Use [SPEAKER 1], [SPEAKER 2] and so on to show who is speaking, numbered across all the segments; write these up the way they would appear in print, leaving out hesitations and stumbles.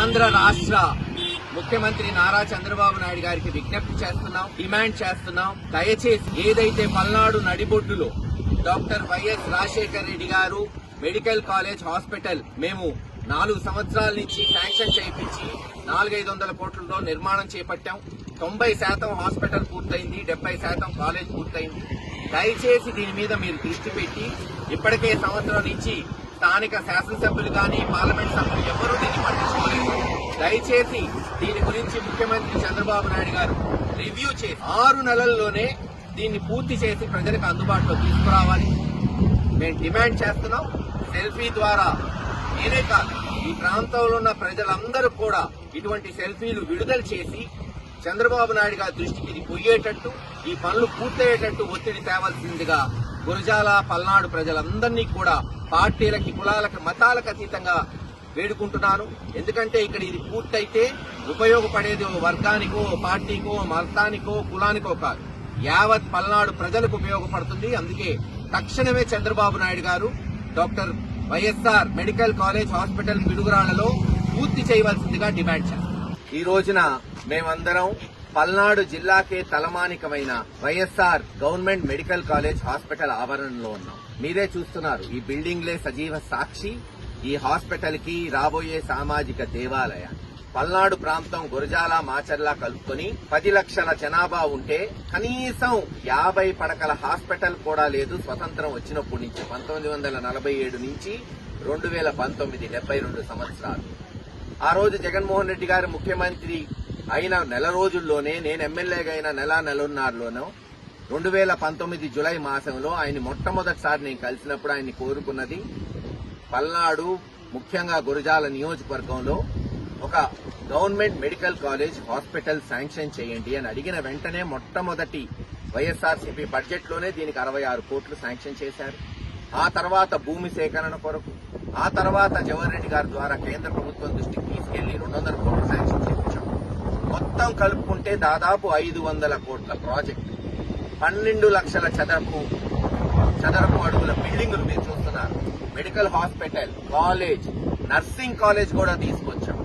[SPEAKER 1] ఆంధ్ర రాష్ట్ర ముఖ్యమంత్రి నారా చంద్రబాబు నాయుడు గారికి విజ్ఞప్తి చేస్తున్నాం, డిమాండ్ చేస్తున్నాం. దయచేసి ఏదైతే పల్నాడు నడిబొడ్డులో డాక్టర్ వైఎస్ రాజశేఖర రెడ్డి గారు మెడికల్ కాలేజ్ హాస్పిటల్ మేము 4 సంవత్సరాల నుంచి శాంక్షన్ చేయించి 400-500 కోట్లతో నిర్మాణం చేపట్టాం. 90% హాస్పిటల్ పూర్తయింది, 70% కాలేజ్ పూర్తయింది. దయచేసి దీని మీద మీరు దృష్టి పెట్టి, ఇప్పటికే సంవత్సరం నుంచి స్థానిక శాసనసభ్యులు కానీ పార్లమెంట్ సభ్యులు ఎవరూ దీన్ని పట్టించుకోలేదు. దయచేసి దీని గురించి ముఖ్యమంత్రి చంద్రబాబు నాయుడు గారు రివ్యూ చేసి 6 నెలల్లోనే దీన్ని పూర్తి చేసి ప్రజలకు అందుబాటులో తీసుకురావాలి. మేము డిమాండ్ చేస్తున్నాం. సెల్ఫీ ద్వారా నేనే కాదు, ఈ ప్రాంతంలో ఉన్న ప్రజలందరూ కూడా ఇటువంటి సెల్ఫీలు విడుదల చేసి చంద్రబాబు నాయుడు గారి దృష్టికి ఇది పోయేటట్టు, ఈ పనులు పూర్తయ్యేటట్టు ఒత్తిడి తేవాల్సిందిగా గురజాల పల్నాడు ప్రజలందరినీ కూడా పార్టీలకి, కులాలకి, మతాలకు అతీతంగా వేడుకుంటున్నాను. ఎందుకంటే ఇక్కడ ఇది పూర్తయితే ఉపయోగపడేది ఓ వర్గానికో, పార్టీకో, మతానికో, కులానికో కాదు, యావత్ పల్నాడు ప్రజలకు ఉపయోగపడుతుంది. అందుకే తక్షణమే చంద్రబాబు నాయుడు గారు doctor YSR medical college hospital పిడుగురాళ్లలో పూర్తి చేయవలసిందిగా డిమాండ్ చేస్తాం. ఈ రోజున మేమందరం పల్నాడు జిల్లాకే తలమానికమైన YSR government medical college hospital ఆవరణలో ఉన్నాం. మీరే చూస్తున్నారు, ఈ బిల్డింగ్లే సజీవ సాక్షి. ఈ హాస్పిటల్ కి రాబోయే సామాజిక దేవాలయాన్ని పల్నాడు ప్రాంతం గురజాల, మాచర్ల కలుపుకొని 10 లక్షల జనాభా ఉంటే కనీసం 50 పడకల హాస్పిటల్ కూడా లేదు. స్వతంత్రం వచ్చినప్పటి నుంచి 1947 నుంచి 2019, 72 సంవత్సరాలు. ఆ రోజు జగన్మోహన్ రెడ్డి గారు ముఖ్యమంత్రి అయిన నెల రోజుల్లోనే, నేను ఎమ్మెల్యేగా అయిన నెలన్నరలోనూ 2019 జులై మాసంలో ఆయన మొట్టమొదటిసారి నేను కలిసినప్పుడు ఆయన్ని కోరుకున్నది పల్నాడు, ముఖ్యంగా గురజాల నియోజకవర్గంలో ఒక government medical college hospital sanction చేయండి అని అడిగిన వెంటనే మొట్టమొదటి వైఎస్ఆర్సీపీ బడ్జెట్ లోనే దీనికి 66 కోట్లు శాంక్షన్ చేశారు. ఆ తర్వాత భూమి సేకరణ కొరకు, ఆ తర్వాత జవహర్ రెడ్డి గారి ద్వారా కేంద్ర ప్రభుత్వం దృష్టికి తీసుకెళ్లి 200 కోట్లు శాంక్షన్ చేయించాం. మొత్తం కలుపుకుంటే దాదాపు 500 కోట్ల ప్రాజెక్టు, 12 లక్షల చదరపు అడుగుల బిల్డింగులు మీరు చూస్తున్నారు. Medical hospital, college, nursing college కూడా తీసుకొచ్చాం.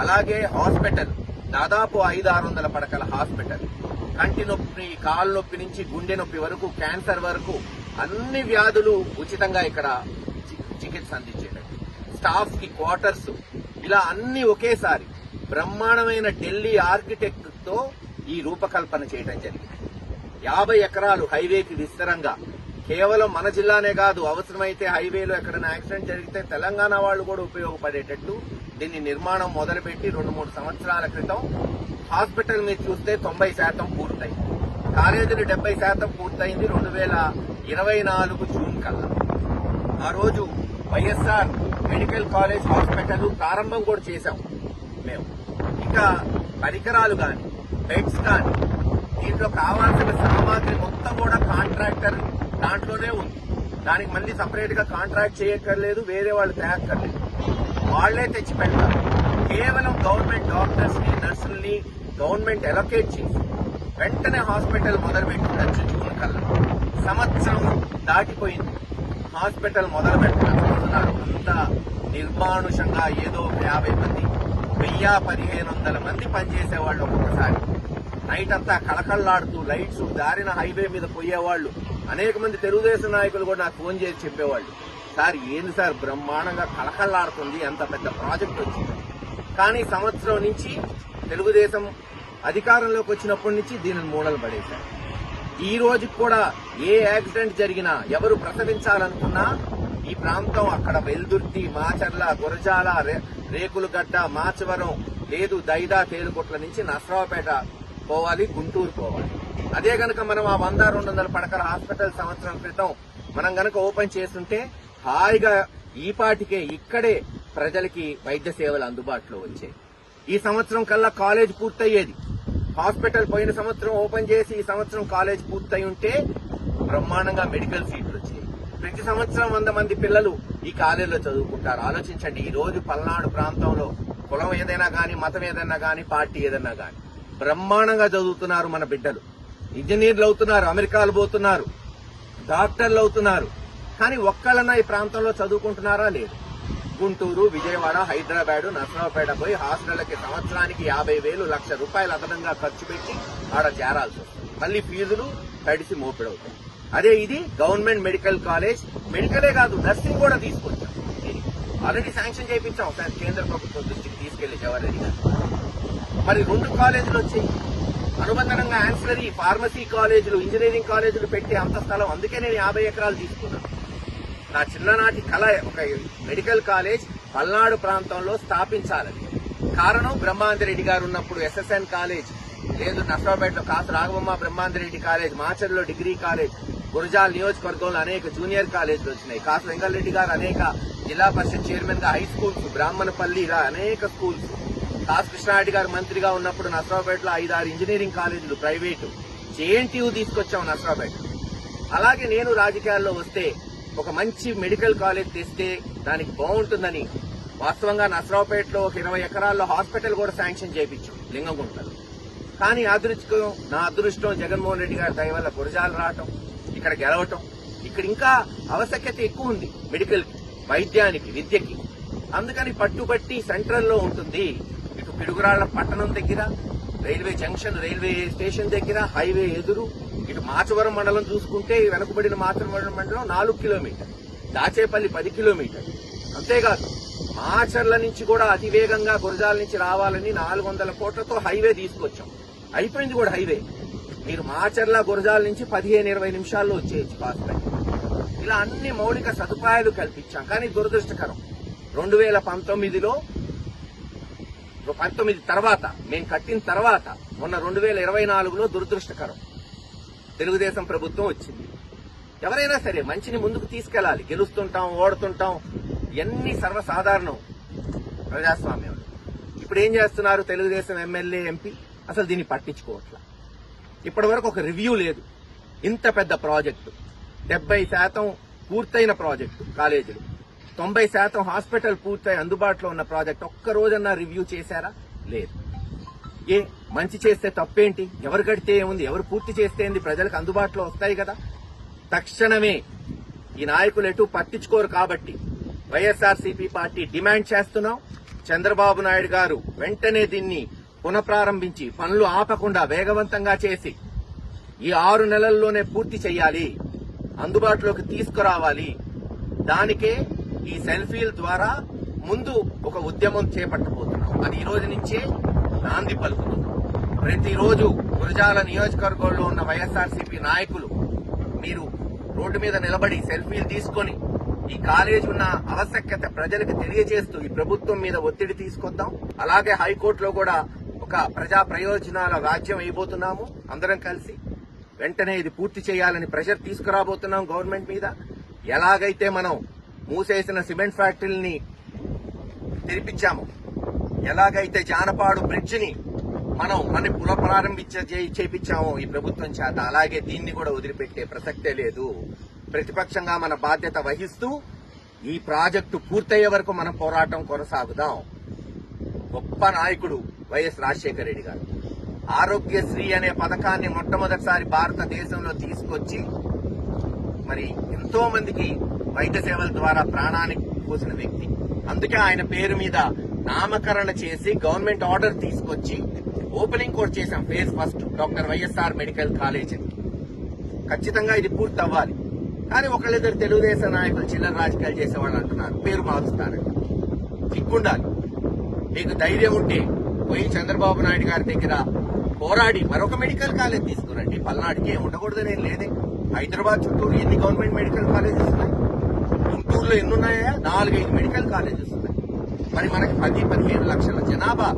[SPEAKER 1] అలాగే హాస్పిటల్ దాదాపు 500-600 పడకల హాస్పిటల్, కంటి నొప్పి, కాలు నొప్పి నుంచి గుండె నొప్పి వరకు, క్యాన్సర్ వరకు అన్ని వ్యాధులు ఉచితంగా ఇక్కడ చికిత్స అందించేటట్టు, స్టాఫ్ కి క్వార్టర్స్, ఇలా అన్ని ఒకేసారి బ్రహ్మాండమైన ఢిల్లీ ఆర్కిటెక్ట్ తో ఈ రూపకల్పన చేయడం జరిగింది. 50 ఎకరాలు హైవేకి విస్తరంగా, కేవలం మన జిల్లానే కాదు, అవసరమైతే హైవేలో ఎక్కడైనా యాక్సిడెంట్ జరిగితే తెలంగాణ వాళ్ళు కూడా ఉపయోగపడేటట్టు దీన్ని నిర్మాణం మొదలుపెట్టి 2-3 సంవత్సరాల క్రితం హాస్పిటల్ మీరు చూస్తే 90% పూర్తయింది. కాలేజీలు 70% పూర్తయింది 2024 జూన్ కల్లా. ఆ రోజు వైఎస్ఆర్ మెడికల్ కాలేజ్ హాస్పిటల్ ప్రారంభం కూడా చేశాం మేము. ఇంకా పరికరాలు గాని, బెడ్స్ గాని, దీంట్లో కావాల్సిన సామాగ్రి మొత్తం కూడా కాంట్రాక్టర్ దాంట్లోనే ఉంది. దానికి మళ్ళీ సపరేట్ గా కాంట్రాక్ట్ చేయక్కర్లేదు, వేరే వాళ్ళు తేక్కర్లేదు, వాళ్లే తెచ్చి పెడతారు. కేవలం గవర్నమెంట్ డాక్టర్స్ ని, నర్సుల్ని గవర్నమెంట్ అలొకేట్ చేసి వెంటనే హాస్పిటల్ మొదలుపెట్టిండొచ్చు. జూన్ కల్లా సంవత్సరం దాటిపోయింది, హాస్పిటల్ మొదలు పెట్టారు. అంత నిర్మానుషంగా ఏదో 50 మంది, 1000-1500 మంది పనిచేసేవాళ్ళు. ఒక్కొక్కసారి నైట్ అంతా కళకళలాడుతూ లైట్స్, దారిన హైవే మీద పోయేవాళ్లు. అనేక మంది తెలుగుదేశం నాయకులు కూడా నాకు ఫోన్ చేసి చెప్పేవాళ్లు, సార్ ఏంది సార్ బ్రహ్మాండంగా కళకళలాడుతుంది, ఎంత పెద్ద ప్రాజెక్ట్ వచ్చింది. కానీ సంవత్సరం నుంచి తెలుగుదేశం అధికారంలోకి వచ్చినప్పటి నుంచి దీనిని మూలలు పడేశారు. ఈ రోజుకి కూడా ఏ యాక్సిడెంట్ జరిగినా, ఎవరు ప్రసవించాలనుకున్నా ఈ ప్రాంతం, అక్కడ వెల్దుర్తి, మాచర్ల, గురజాల, రేకులగడ్డ, మాచవరం, లేదు దైదా, తేలుకొట్ల నుంచి నసరావుపేట పోవాలి, గుంటూరు పోవాలి. అదే గనక మనం ఆ 100-200 పడకల హాస్పిటల్ సంవత్సరం క్రితం మనం గనక ఓపెన్ చేస్తుంటే హాయిగా ఈ పాటికే ఇక్కడే ప్రజలకి వైద్య సేవలు అందుబాటులో వచ్చాయి. ఈ సంవత్సరం కల్లా కాలేజ్ పూర్తయ్యేది. హాస్పిటల్ పోయిన సంవత్సరం ఓపెన్ చేసి ఈ సంవత్సరం కాలేజ్ పూర్తయి ఉంటే బ్రహ్మాండంగా మెడికల్ సీట్లు వచ్చాయి. ప్రతి సంవత్సరం 100 మంది పిల్లలు ఈ కాలేజీలో చదువుకుంటారు. ఆలోచించండి, ఈ రోజు పల్నాడు ప్రాంతంలో కులం ఏదైనా గాని, మతం ఏదైనా గాని, పార్టీ ఏదైనా గాని బ్రహ్మాండంగా చదువుతున్నారు మన బిడ్డలు. ఇంజనీర్లు అవుతున్నారు, అమెరికాలు పోతున్నారు, డాక్టర్లు అవుతున్నారు. కానీ ఒక్కళ్ళన్నా ఈ ప్రాంతంలో చదువుకుంటున్నారా? లేదు. గుంటూరు, విజయవాడ, హైదరాబాద్, నర్సరావుపేట పోయి హాస్టళ్లకి సంవత్సరానికి 50,000 1,00,000 రూపాయలు అదనంగా ఖర్చు పెట్టి ఆడ చేరాల్సి వస్తుంది. మళ్ళీ ఫీజులు తడిసి మోపిడవుతాయి. అదే ఇది గవర్నమెంట్ మెడికల్ కాలేజ్. మెడికలే కాదు, నర్సింగ్ కూడా తీసుకొచ్చాం. ఆల్రెడీ శాంక్షన్ చేయించాం సార్, కేంద్ర ప్రభుత్వం దృష్టికి తీసుకెళ్లి జవహర్ రెడ్డి గారు. మరి 2 కాలేజీలు వచ్చాయి. అనుబంధంగా ఆన్సిలరీ ఫార్మసీ కాలేజీలు, ఇంజనీరింగ్ కాలేజీలు పెట్టి అంత స్థలం. అందుకే నేను 50 ఎకరాలు తీసుకున్నాను. నా చిన్ననాటి కళ ఒక మెడికల్ కాలేజ్ పల్నాడు ప్రాంతంలో స్థాపించాలని. కారణం బ్రహ్మాందరెడ్డి గారు ఉన్నప్పుడు SSN కాలేజ్ లేదు, నర్సరావుపేటలో కాసు రాఘవమ్మ బ్రహ్మాందరెడ్డి కాలేజ్, మాచర్లో డిగ్రీ కాలేజ్, గురజాల్ నియోజకవర్గంలో అనేక జూనియర్ కాలేజీలు వచ్చినాయి. కాసు వెంగళరెడ్డి గారు అనేక జిల్లా పరిషత్ చైర్మన్ గా హై స్కూల్స్, బ్రాహ్మణపల్లిగా అనేక స్కూల్స్. కాసు కృష్ణారెడ్డి గారు మంత్రిగా ఉన్నప్పుడు నర్సరావుపేటలో 5-6 ఇంజనీరింగ్ కాలేజీలు ప్రైవేటు, JNTU తీసుకొచ్చాం నర్సరావుపేట. అలాగే నేను రాజకీయాల్లో వస్తే ఒక మంచి మెడికల్ కాలేజ్ తెస్తే దానికి బాగుంటుందని వాస్తవంగా నర్సరావుపేటలో ఒక 20 ఎకరాల్లో హాస్పిటల్ కూడా శాంక్షన్ చేయించాం లింగంగుంటలో. కానీ నా అదృష్టం జగన్మోహన్ రెడ్డి గారి దయ వల్ల గురజాలు రావటం, ఇక్కడ గెలవటం. ఇక్కడ ఇంకా ఆవశ్యకత ఎక్కువ ఉంది మెడికల్ కి, వైద్యానికి, విద్యకి. అందుకని పట్టుబట్టి సెంట్రల్ లో ఉంటుంది. ఇటు పిడుగురాళ్ల పట్టణం దగ్గర, రైల్వే జంక్షన్, రైల్వే స్టేషన్ దగ్గర, హైవే ఎదురు. ఇటు మాచవరం మండలం చూసుకుంటే వెనుకబడిన మాచవరం మండలం 4 కిలోమీటర్, దాచేపల్లి 10 కిలోమీటర్. అంతేకాదు మాచర్ల నుంచి కూడా అతివేగంగా గురజాల నుంచి రావాలని 400 కోట్లతో హైవే తీసుకొచ్చాం. అయిపోయింది కూడా హైవే. మీరు మాచర్ల గురజాల నుంచి 15-20 నిమిషాల్లో వచ్చేయచ్చు పాస్పై. ఇలా అన్ని మౌలిక సదుపాయాలు కల్పించాం. కానీ దురదృష్టకరం, 2019లో 19 తర్వాత మేము కట్టిన తర్వాత మొన్న 2024లో దురదృష్టకరం, తెలుగుదేశం ప్రభుత్వం వచ్చింది. ఎవరైనా సరే మంచిని ముందుకు తీసుకెళ్లాలి. గెలుస్తుంటాం, ఓడుతుంటాం, ఇవన్నీ సర్వసాధారణం ప్రజాస్వామ్యం. ఇప్పుడు ఏం చేస్తున్నారు తెలుగుదేశం ఎమ్మెల్యే, ఎంపీ? అసలు దీన్ని పట్టించుకోవట్లా. ఇప్పటి వరకు ఒక రివ్యూ లేదు. ఇంత పెద్ద ప్రాజెక్టు, 70% పూర్తయిన ప్రాజెక్టు కాలేజీలు, 90% హాస్పిటల్ పూర్తయి అందుబాటులో ఉన్న ప్రాజెక్టు. ఒక్క రోజన్నా రివ్యూ చేశారా? లేదు. మంచి చేస్తే తప్పేంటి? ఎవరు కడితే ఏముంది, ఎవరు పూర్తి చేస్తే ఏంది? ప్రజలకు అందుబాటులో వస్తాయి కదా. తక్షణమే ఈ నాయకులు ఎటు పట్టించుకోరు కాబట్టి వైఎస్ఆర్సీపీ పార్టీ డిమాండ్ చేస్తున్నాం. చంద్రబాబు నాయుడు గారు వెంటనే దీన్ని పునఃప్రారంభించి పనులు ఆపకుండా వేగవంతంగా చేసి ఈ 6 నెలల్లోనే పూర్తి చేయాలి, అందుబాటులోకి తీసుకురావాలి. దానికే ఈ సెల్ఫీల ద్వారా ముందు ఒక ఉద్యమం చేపట్టబోతున్నాం. అది ఈ రోజు నుంచే నాంది పలుకుతుంది. ప్రతిరోజు గురజాల నియోజకవర్గంలో ఉన్న వైఎస్ఆర్సీపీ నాయకులు మీరు రోడ్డు మీద నిలబడి సెల్ఫీలు తీసుకొని ఈ కాలేజ్ ఉన్న ఆవశ్యకత ప్రజలకు తెలియజేస్తూ ఈ ప్రభుత్వం మీద ఒత్తిడి తీసుకొద్దాం. అలాగే హైకోర్టులో కూడా ఒక ప్రజా ప్రయోజనాల రాజ్యం అయిపోతున్నాము. అందరం కలిసి వెంటనే ఇది పూర్తి చేయాలని ప్రెషర్ తీసుకురాబోతున్నాం గవర్నమెంట్ మీద. ఎలాగైతే మనం మూసేసిన సిమెంట్ ఫ్యాక్టరీని తెరిపించాము, ఎలాగైతే జానపాడు బ్రిడ్జ్ ని మనం చేపించామో ఈ ప్రభుత్వం చేత, అలాగే దీన్ని కూడా వదిలిపెట్టే ప్రసక్తే లేదు. ప్రతిపక్షంగా మన బాధ్యత వహిస్తూ ఈ ప్రాజెక్టు పూర్తయ్యే వరకు మన పోరాటం కొనసాగుదాం. గొప్ప నాయకుడు వైఎస్ రాజశేఖర రెడ్డి గారు ఆరోగ్యశ్రీ అనే పథకాన్ని మొట్టమొదటిసారి భారతదేశంలో తీసుకొచ్చి మరి ఎంతో మందికి వైద్య సేవల ద్వారా ప్రాణాన్ని పోసిన వ్యక్తి. అందుకే ఆయన పేరు మీద నామకరణ చేసి గవర్నమెంట్ ఆర్డర్ తీసుకొచ్చి ఓపెనింగ్ కూడా చేశాం. Phase 1 doctor YSR medical college. ఖచ్చితంగా ఇది పూర్తి అవ్వాలి. కానీ ఒకళ్ళిద్దరు తెలుగుదేశం నాయకులు చిల్లర రాజకీయాలు చేసేవాళ్ళు అంటున్నారు, పేరు మారుస్తారంట. సిగ్గుండాలి. మీకు ధైర్యం ఉంటే పోయి చంద్రబాబు నాయుడు గారి దగ్గర పోరాడి మరొక మెడికల్ కాలేజ్ తీసుకురండి. పల్నాడుకి ఏం ఉండకూడదనేం లేదే. హైదరాబాద్ చుట్టూరు ఎన్ని గవర్నమెంట్ మెడికల్ కాలేజెస్ ఉన్నాయి? గుంటూరులో ఎన్నున్నాయా? 4-5 మెడికల్ కాలేజెస్ ఉన్నాయి. మరి మనకి 10-15 లక్షల జనాభా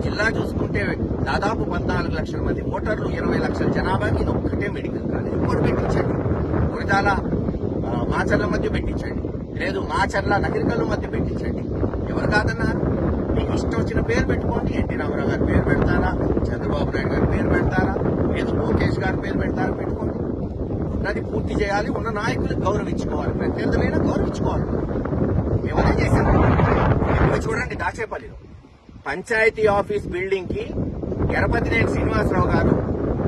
[SPEAKER 1] జిల్లా చూసుకుంటే దాదాపు 14 లక్షల మంది ఓటర్లు, 20 లక్షల జనాభాకి ఇది ఒక్కటే మెడికల్ కాలేజ్. ఇంకోటి పెట్టించండి, గురజాల మాచర్ల మధ్య పెట్టించండి, లేదు మాచర్ల నగరికల్ మధ్య పెట్టించండి. ఎవరు కాదన్నారు? మీకు ఇష్టం వచ్చిన పేరు పెట్టుకోండి. ఎన్టీ రామారావు గారి పేరు పెడతారా, చంద్రబాబు నాయుడు గారి పేరు పెడతారా, లేదు లోకేష్ గారి పేరు పెడతారా, పెట్టుకోండి. ఉన్నది పూర్తి చేయాలి. ఉన్న నాయకులకు గౌరవించుకోవాలి, ప్రత్యర్థులైనా గౌరవించుకోవాలి. ఎవరే చేశారు? ఇప్పుడు చూడండి, దాచేపల్లిలో పంచాయతీ ఆఫీస్ బిల్డింగ్ కి ఎరపతినేని శ్రీనివాసరావు గారు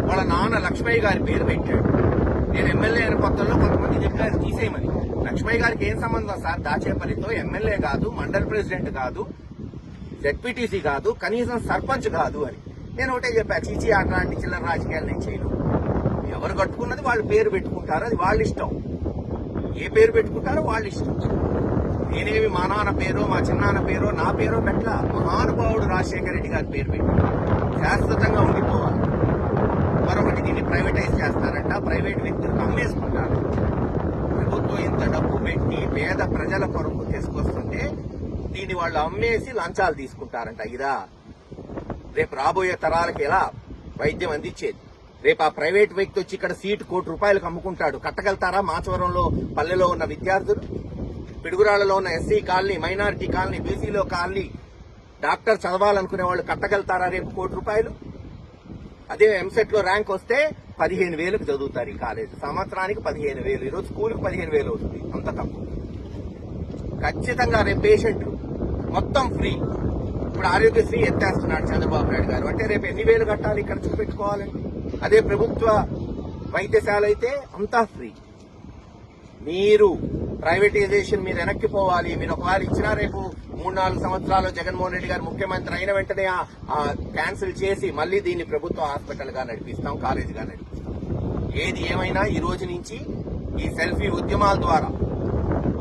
[SPEAKER 1] వాళ్ళ నాన్న లక్ష్మయ్య గారి పేరు పెట్టాడు. నేను ఎమ్మెల్యే అయిన కొత్తలో కొంతమంది చెప్పారు తీసేయమని. లక్ష్మయ్య గారికి ఏం సంబంధం సార్ దాచేపల్లితో? ఎమ్మెల్యే కాదు, మండల్ ప్రెసిడెంట్ కాదు, జెడ్పీటీసీ కాదు, కనీసం సర్పంచ్ కాదు అని నేను ఒకటే చెప్పా. చీచి అట్లాంటి చిల్లర రాజకీయాలు నేను చేయను. ఎవరు కట్టుకున్నది వాళ్ళు పేరు పెట్టుకుంటారు, అది వాళ్ళ ఇష్టం. ఏ పేరు పెట్టుకుంటారో వాళ్ళ ఇష్టం. నేనేమి మా నాన్న పేరో మా చిన్నాన్న పేరో నా పేరో పెట్టలా. మహానుభావుడు రాజశేఖర రెడ్డి గారి పేరు పెట్టి శాశ్వతంగా ఉండిపోవాలి. మరొకటి, దీన్ని ప్రైవేటైజ్ చేస్తారంట, ప్రైవేట్ వ్యక్తులకు అమ్మేసుకుంటారు. ప్రభుత్వం ఇంత డబ్బు పెట్టి పేద ప్రజల కొరకు తీసుకొస్తుంటే దీన్ని వాళ్ళు అమ్మేసి లంచాలు తీసుకుంటారంట. ఇదా రేపు రాబోయే తరాలకు ఎలా వైద్యం అందించేది? రేపు ఆ ప్రైవేట్ వ్యక్తి వచ్చి ఇక్కడ సీటు ₹1,00,00,000 అమ్ముకుంటాడు. కట్టగలుగుతారా? మాచవరంలో పల్లెలో ఉన్న విద్యార్థులు, పిడుగురాళ్లలో ఉన్న ఎస్సీ కాలనీ, మైనారిటీ కాలనీ, బీసీలో కాలనీ డాక్టర్ చదవాలనుకునే వాళ్ళు కట్టగలుగుతారా రేపు ₹1,00,00,000? అదే ఎంసెట్ లో ర్యాంక్ వస్తే 15,000కు చదువుతారు ఈ కాలేజ్. సంవత్సరానికి 15,000. ఈరోజు స్కూల్కి 15,000 అవుతుంది. అంత తక్కువ. ఖచ్చితంగా రేపు పేషెంట్లు మొత్తం ఫ్రీ. ఇప్పుడు ఆరోగ్యశ్రీ ఎత్తేస్తున్నాడు చంద్రబాబు నాయుడు గారు. అంటే రేపు ఎన్ని వేలు కట్టాలి ఇక్కడ చూపెట్టుకోవాలండి? అదే ప్రభుత్వ వైద్యశాల అయితే అంతా ఫ్రీ. మీరు ప్రైవేటైజేషన్ మీరు వెనక్కిపోవాలి. మీరు ఒకవేళ ఇచ్చినా రేపు 3-4 సంవత్సరాలు జగన్మోహన్ రెడ్డి గారు ముఖ్యమంత్రి అయిన వెంటనే క్యాన్సిల్ చేసి మళ్లీ దీన్ని ప్రభుత్వ హాస్పిటల్ గా నడిపిస్తాం, కాలేజీగా నడిపిస్తాం. ఏది ఏమైనా ఈ రోజు నుంచి ఈ సెల్ఫీ ఉద్యమాల ద్వారా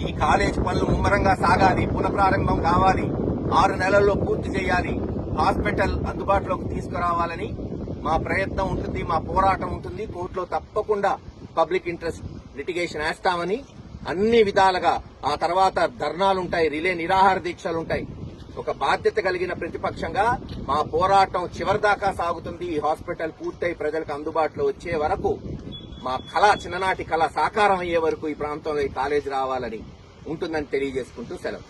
[SPEAKER 1] ఈ కాలేజ్ పనులు ముమ్మరంగా సాగాలి, పునఃప్రారంభం కావాలి, 6 నెలల్లో పూర్తి చేయాలి, హాస్పిటల్ అందుబాటులోకి తీసుకురావాలని మా ప్రయత్నం ఉంటుంది, మా పోరాటం ఉంటుంది. కోర్టులో తప్పకుండా పబ్లిక్ ఇంట్రెస్ట్ లిటిగేషన్ వేస్తామని అన్ని విధాలుగా. ఆ తర్వాత ధర్నాలుంటాయి, రిలే నిరాహార దీక్షలుంటాయి. ఒక బాధ్యత కలిగిన ప్రతిపక్షంగా మా పోరాటం చివరిదాకా సాగుతుంది. ఈ హాస్పిటల్ పూర్తయి ప్రజలకు అందుబాటులో వచ్చే వరకు, మా కళ, చిన్ననాటి కళ సాకారం అయ్యే వరకు ఈ ప్రాంతంలో ఈ కాలేజీ రావాలని ఉంటుందని తెలియజేసుకుంటూ సెలవు.